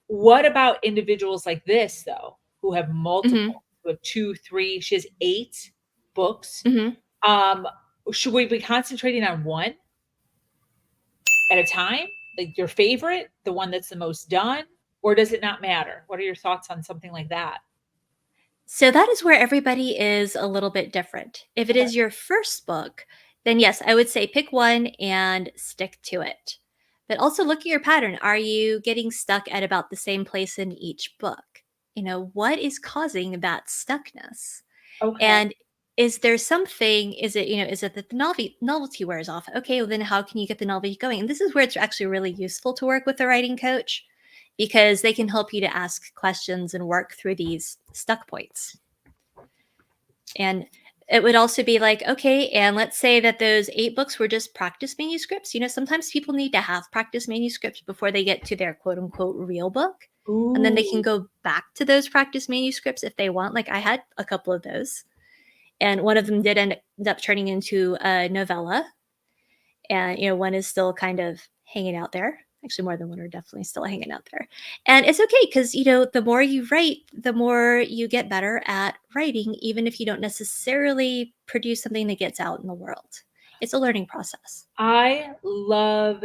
What about individuals like this though, who have Mhm. multiple, who have 2, 3, she has 8 books. Mhm. Um, should we be concentrating on one at a time? Like your favorite, the one that's the most done, or does it not matter? What are your thoughts on something like that? So that is where everybody is a little bit different. If it Okay. is your first book, then yes, I would say pick one and stick to it. But also look at your pattern. Are you getting stuck at about the same place in each book? What is causing that stuckness? Okay. And is there something, is it that the novelty wears off? Okay, well then how can you get the novelty going? And this is where it's actually really useful to work with a writing coach because they can help you to ask questions and work through these stuck points. And it would also be like, okay, and let's say that those 8 books were just practice manuscripts. Sometimes people need to have practice manuscripts before they get to their quote unquote real book. And then they can Ooh. go back to those practice manuscripts if they want. Like I had a couple of those. And one of them did end up turning into a novella. And, one is still kind of hanging out there. Actually, more than one are definitely still hanging out there. And it's okay because, the more you write, the more you get better at writing, even if you don't necessarily produce something that gets out in the world. It's a learning process. I love